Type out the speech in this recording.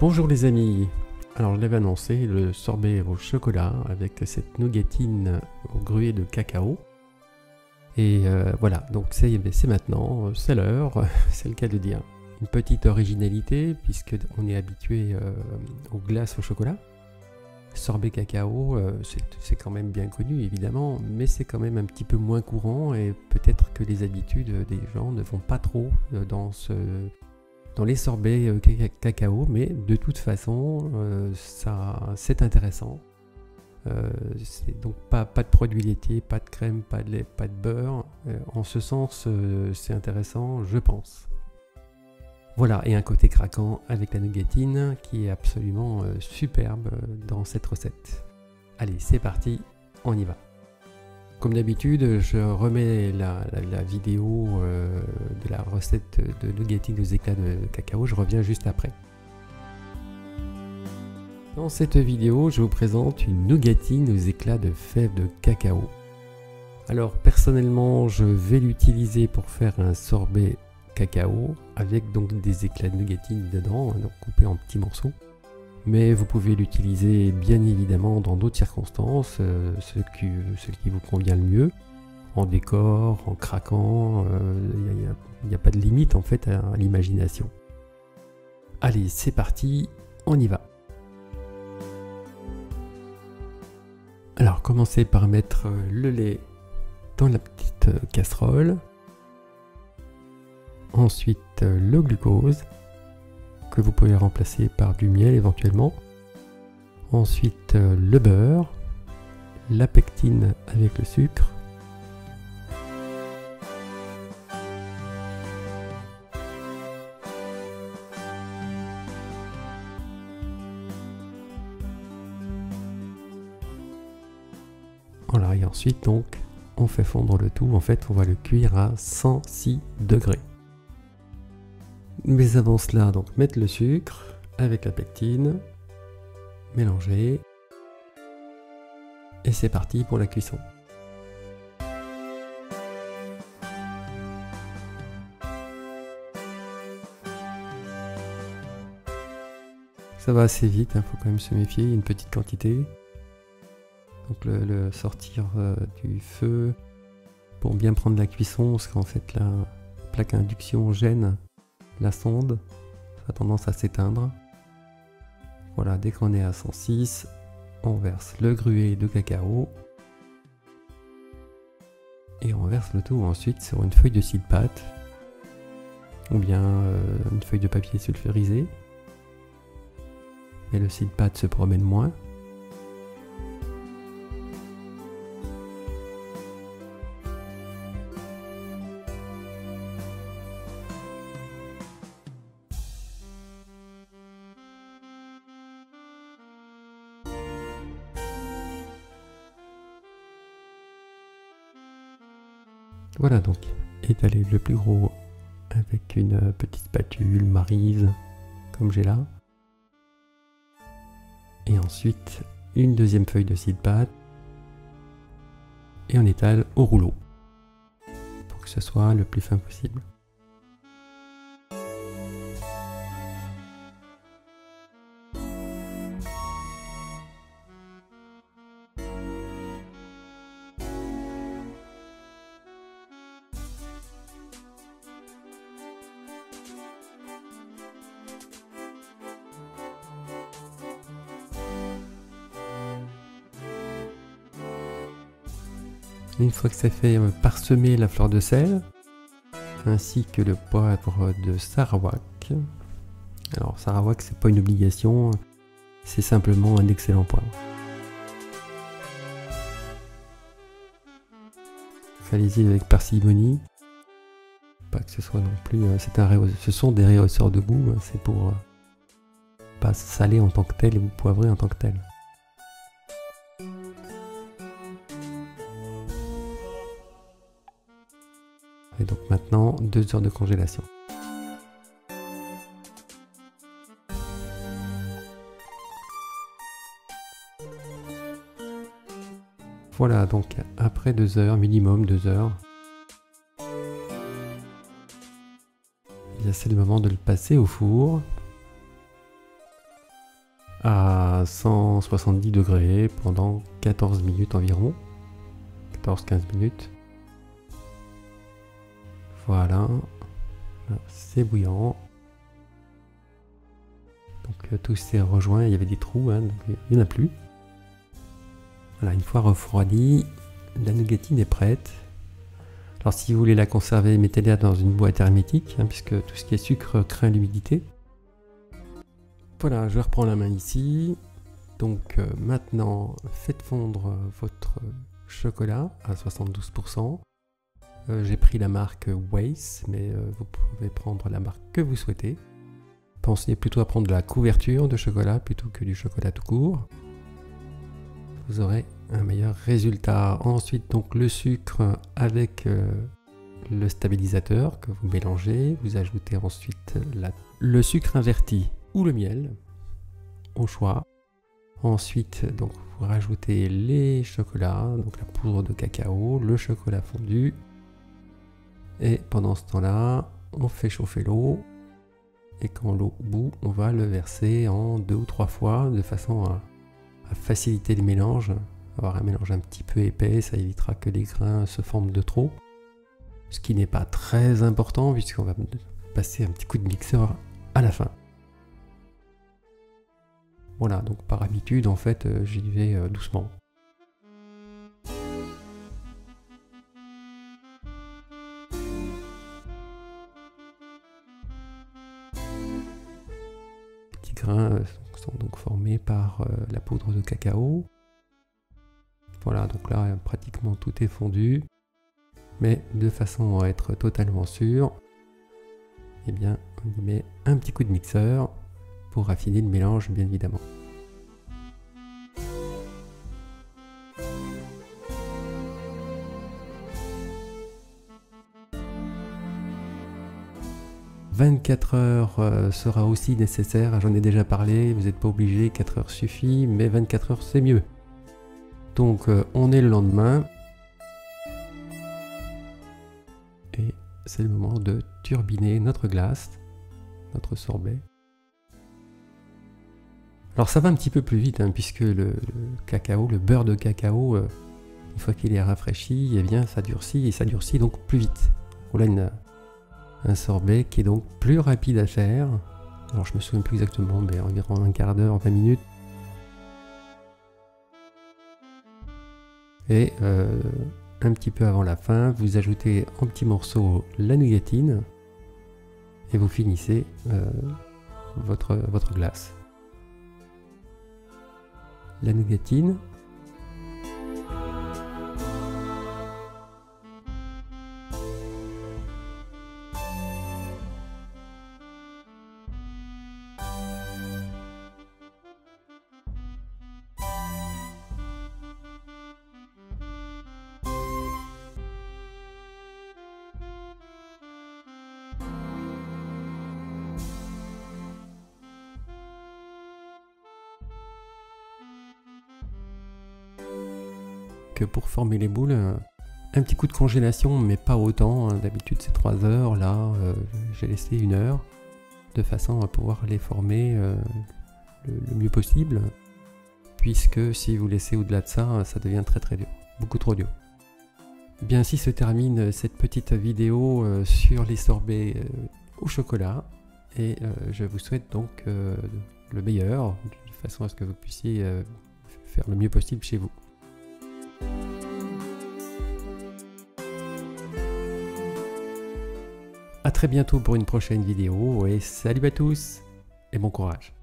Bonjour les amis, alors je l'avais annoncé, le sorbet au chocolat avec cette nougatine au gruau de cacao. Et voilà, donc c'est maintenant, c'est l'heure, c'est le cas de dire. Une petite originalité puisque on est habitué aux glaces au chocolat. Sorbet cacao, c'est quand même bien connu évidemment, mais c'est quand même un petit peu moins courant et peut-être que les habitudes des gens ne vont pas trop dans les sorbets cacao, mais de toute façon, c'est intéressant. C'est donc pas de produits laitiers, pas de crème, pas de lait, pas de beurre. En ce sens, c'est intéressant, je pense. Voilà, et un côté craquant avec la nougatine qui est absolument superbe dans cette recette. Allez, c'est parti, on y va. Comme d'habitude, je remets la vidéo de la recette de nougatine aux éclats de cacao, je reviens juste après. Dans cette vidéo, je vous présente une nougatine aux éclats de fèves de cacao. Alors personnellement, je vais l'utiliser pour faire un sorbet cacao avec donc des éclats de nougatine dedans, donc coupés en petits morceaux. Mais vous pouvez l'utiliser bien évidemment dans d'autres circonstances, ce qui vous convient le mieux, en décor, en craquant, il n'y a pas de limite en fait à l'imagination. Allez, c'est parti, on y va. Alors commencez par mettre le lait dans la petite casserole, ensuite le glucose, que vous pouvez remplacer par du miel éventuellement. Ensuite le beurre, la pectine avec le sucre. Voilà, et ensuite donc on fait fondre le tout. En fait, on va le cuire à 106 degrés. Mais avant cela, donc mettre le sucre avec la pectine, mélanger, et c'est parti pour la cuisson. Ça va assez vite, il faut quand même se méfier, une petite quantité. Donc le sortir du feu pour bien prendre la cuisson, parce qu'en fait la plaque à induction gêne la sonde, ça a tendance à s'éteindre. Voilà, dès qu'on est à 106, on verse le gruau de cacao et on verse le tout ensuite sur une feuille de scie de pâte ou bien une feuille de papier sulfurisé. Mais le scie de pâte se promène moins. Voilà donc, étaler le plus gros avec une petite spatule Maryse, comme j'ai là. Et ensuite, une deuxième feuille de scie de pâte. Et on étale au rouleau, pour que ce soit le plus fin possible. Une fois que c'est fait, parsemer la fleur de sel, ainsi que le poivre de Sarawak. Alors Sarawak, c'est pas une obligation, c'est simplement un excellent poivre. Allez-y avec parcimonie, pas que ce soit non plus, ce sont des rehausseurs de goût, c'est pour pas saler en tant que tel ou poivrer en tant que tel. Et donc maintenant, 2 heures de congélation. Voilà, donc après 2 heures, minimum 2 heures, c'est le moment de le passer au four. à 170 degrés pendant 14 minutes environ. 14-15 minutes. Voilà. C'est bouillant. Donc tout s'est rejoint, il y avait des trous, hein, donc il n'y en a plus. Voilà, une fois refroidi, la nougatine est prête. Alors si vous voulez la conserver, mettez-la dans une boîte hermétique, hein, puisque tout ce qui est sucre craint l'humidité. Voilà, je reprends la main ici. Donc maintenant, faites fondre votre chocolat à 72%. J'ai pris la marque Weiss, mais vous pouvez prendre la marque que vous souhaitez. Pensez plutôt à prendre de la couverture de chocolat plutôt que du chocolat tout court. Vous aurez un meilleur résultat. Ensuite, donc le sucre avec le stabilisateur que vous mélangez. Vous ajoutez ensuite le sucre inverti ou le miel au choix. Ensuite, donc vous rajoutez les chocolats, donc la poudre de cacao, le chocolat fondu. Et pendant ce temps-là, on fait chauffer l'eau. Et quand l'eau bout, on va le verser en 2 ou 3 fois de façon à faciliter le mélange. Avoir un mélange un petit peu épais, ça évitera que les grains se forment de trop. Ce qui n'est pas très important puisqu'on va passer un petit coup de mixeur à la fin. Voilà, donc par habitude, en fait, j'y vais doucement. Les petits grains sont donc formés par la poudre de cacao. Voilà, donc là, pratiquement tout est fondu. Mais de façon à être totalement sûr, eh bien, on y met un petit coup de mixeur pour raffiner le mélange, bien évidemment. « 24 heures sera aussi nécessaire, j'en ai déjà parlé, vous n'êtes pas obligé, 4 heures suffit, mais 24 heures c'est mieux. » Donc on est le lendemain. Et c'est le moment de turbiner notre glace, notre sorbet. Alors ça va un petit peu plus vite, hein, puisque le cacao, le beurre de cacao, une fois qu'il est rafraîchi, eh bien ça durcit, et ça durcit donc plus vite. Voilà un sorbet qui est donc plus rapide à faire. Alors je me souviens plus exactement, mais environ un quart d'heure, 20 minutes. Et un petit peu avant la fin, vous ajoutez en petits morceaux la nougatine et vous finissez votre glace. La nougatine. Que pour former les boules, un petit coup de congélation, mais pas autant, hein. D'habitude c'est 3 heures, là j'ai laissé 1 heure, de façon à pouvoir les former le mieux possible, puisque si vous laissez au-delà de ça, ça devient très très dur, beaucoup trop dur. Bien, ainsi se termine cette petite vidéo sur les sorbets au chocolat, et je vous souhaite donc le meilleur, de façon à ce que vous puissiez faire le mieux possible chez vous. A très bientôt pour une prochaine vidéo et salut à tous et bon courage.